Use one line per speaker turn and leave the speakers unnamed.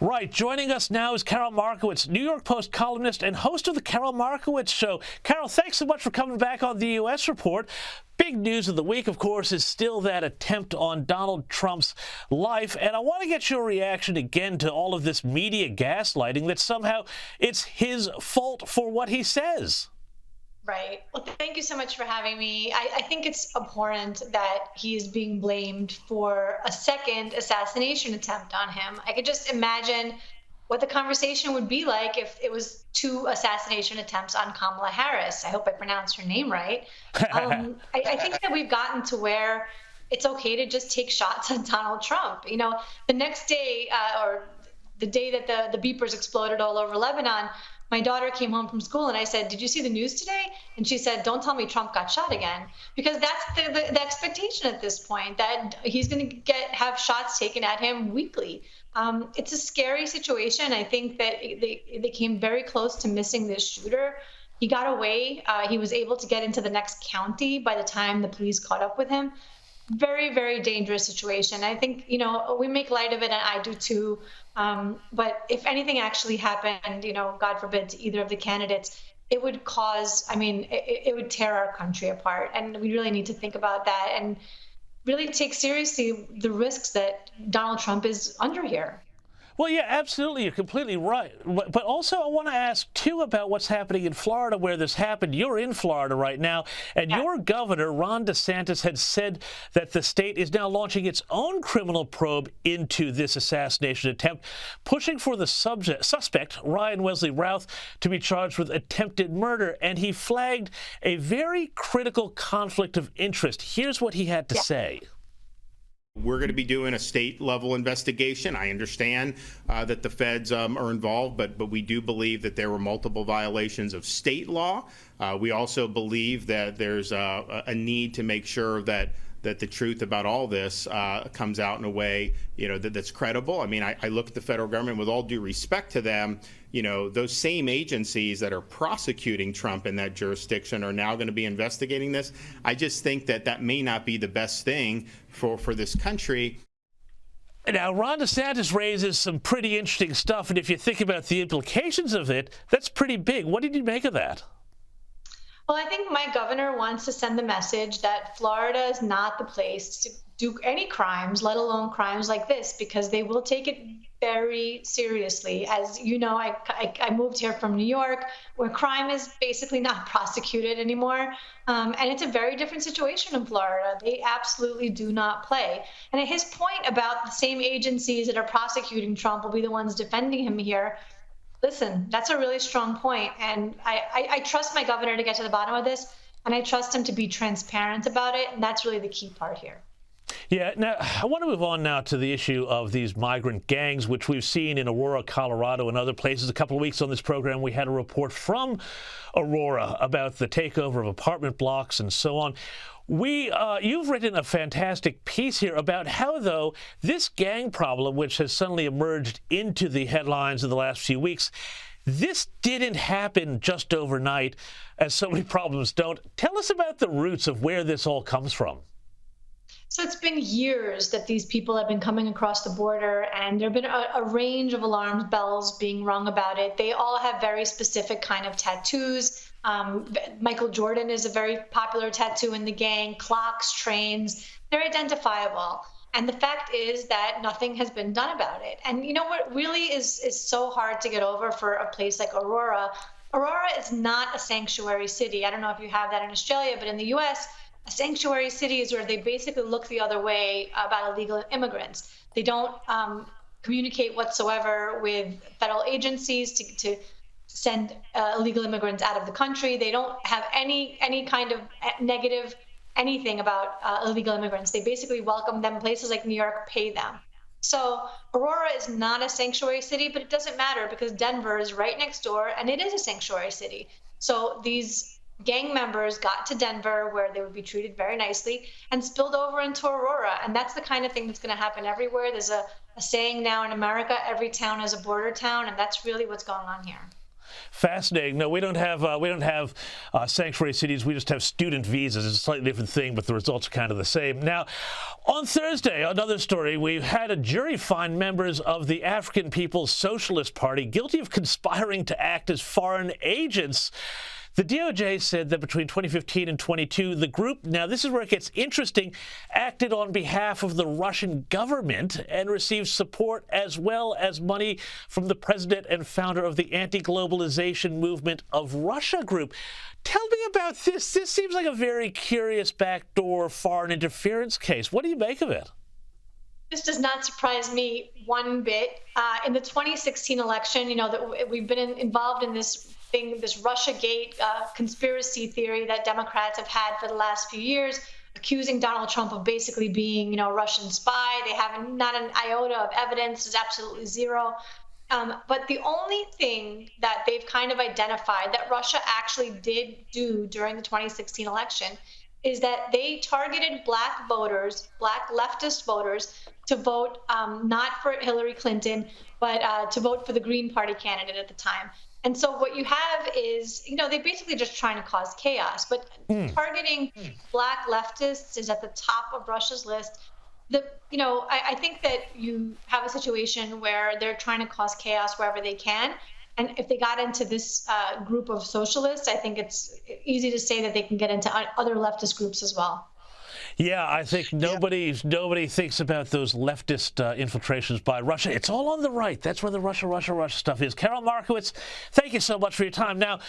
Right. Joining us now is Karol Markowicz, New York Post columnist and host of the Karol Markowicz Show. Karol, thanks so much for coming back on the U.S. Report. Big news of the week, of course, is still that attempt on Donald Trump's life. And I want to get your reaction again to all of this media gaslighting that somehow it's his fault for what he says.
Right. Well, thank you so much for having me. I think it's abhorrent that he is being blamed for a second assassination attempt on him. I could just imagine what the conversation would be like if it was two assassination attempts on Kamala Harris. I hope I pronounced her name right. I think that we've gotten to where it's okay to just take shots at Donald Trump. You know, the next day or the day that the beepers exploded all over Lebanon, my daughter came home from school and I said, "Did you see the news today?" And she said, "Don't tell me Trump got shot again," because that's the expectation at this point, that he's going to have shots taken at him weekly. It's a scary situation. I think that they came very close to missing this shooter. He got away. He was able to get into the next county by the time the police caught up with him. Very, very dangerous situation. I think, you know, we make light of it, and I do too. But if anything actually happened, you know, God forbid, to either of the candidates, it would cause, it would tear our country apart. And we really need to think about that and really take seriously the risks that Donald Trump is under here.
Well, yeah, absolutely. You're completely right. But also I want to ask, too, about what's happening in Florida where this happened. You're in Florida right now, and your governor, Ron DeSantis, had said that the state is now launching its own criminal probe into this assassination attempt, pushing for the suspect, Ryan Wesley Routh, to be charged with attempted murder. And he flagged a very critical conflict of interest. Here's what he had to say.
We're going to be doing a state-level investigation. I understand that the feds are involved, but we do believe that there were multiple violations of state law. We also believe that there's a need to make sure that the truth about all this comes out in a way, you know, that's credible. I mean, I look at the federal government, with all due respect to them, you know, those same agencies that are prosecuting Trump in that jurisdiction are now going to be investigating this. I just think that may not be the best thing for this country.
Now, Ron DeSantis raises some pretty interesting stuff, and if you think about the implications of it, that's pretty big. What did you make of that?
Well, I think my governor wants to send the message that Florida is not the place to do any crimes, let alone crimes like this, because they will take it very seriously. As you know, I moved here from New York, where crime is basically not prosecuted anymore. And it's a very different situation in Florida. They absolutely do not play. And at his point about the same agencies that are prosecuting Trump will be the ones defending him here, listen, that's a really strong point. And I trust my governor to get to the bottom of this, and I trust him to be transparent about it. And that's really the key part here.
Yeah, now I want to move on now to the issue of these migrant gangs, which we've seen in Aurora, Colorado, and other places. A couple of weeks on this program, we had a report from Aurora about the takeover of apartment blocks and so on. You've written a fantastic piece here about how, though, this gang problem, which has suddenly emerged into the headlines in the last few weeks, this didn't happen just overnight, as so many problems don't. Tell us about the roots of where this all comes from.
So it's been years that these people have been coming across the border, and there have been a range of alarm bells being rung about it. They all have very specific kind of tattoos. Michael Jordan is a very popular tattoo in the gang, clocks, trains, they're identifiable. And the fact is that nothing has been done about it. And you know what really is so hard to get over for a place like Aurora? Aurora is not a sanctuary city. I don't know if you have that in Australia, but in the US, a sanctuary city is where they basically look the other way about illegal immigrants. They don't communicate whatsoever with federal agencies to send illegal immigrants out of the country. They don't have any kind of negative anything about illegal immigrants. They basically welcome them. Places like New York pay them. So Aurora is not a sanctuary city, but it doesn't matter because Denver is right next door and it is a sanctuary city. So these gang members got to Denver, where they would be treated very nicely, and spilled over into Aurora. And that's the kind of thing that's going to happen everywhere. There's a saying now in America, every town is a border town, and that's really what's going on here.
Fascinating. No, we don't have sanctuary cities. We just have student visas. It's a slightly different thing, but the results are kind of the same. Now, on Thursday, another story. We had a jury find members of the African People's Socialist Party guilty of conspiring to act as foreign agents. The DOJ said that between 2015 and 22, the group, now this is where it gets interesting, acted on behalf of the Russian government and received support as well as money from the president and founder of the Antiglobalization Movement of Russia group. Tell me about this. This seems like a very curious backdoor foreign interference case. What do you make of it?
This does not surprise me one bit. In the 2016 election, that we've been involved in this Russiagate conspiracy theory that Democrats have had for the last few years, accusing Donald Trump of basically being, a Russian spy. They have not an iota of evidence. There's absolutely zero. But the only thing that they've kind of identified that Russia actually did do during the 2016 election is that they targeted black voters, black leftist voters, to vote not for Hillary Clinton, but to vote for the Green Party candidate at the time. And so what you have is, they basically just trying to cause chaos. But targeting black leftists is at the top of Russia's list. I think that you have a situation where they're trying to cause chaos wherever they can. And if they got into this group of socialists, I think it's easy to say that they can get into other leftist groups as well.
Yeah, I think nobody thinks about those leftist infiltrations by Russia. It's all on the right. That's where the Russia stuff is. Karol Markowicz, thank you so much for your time. Now,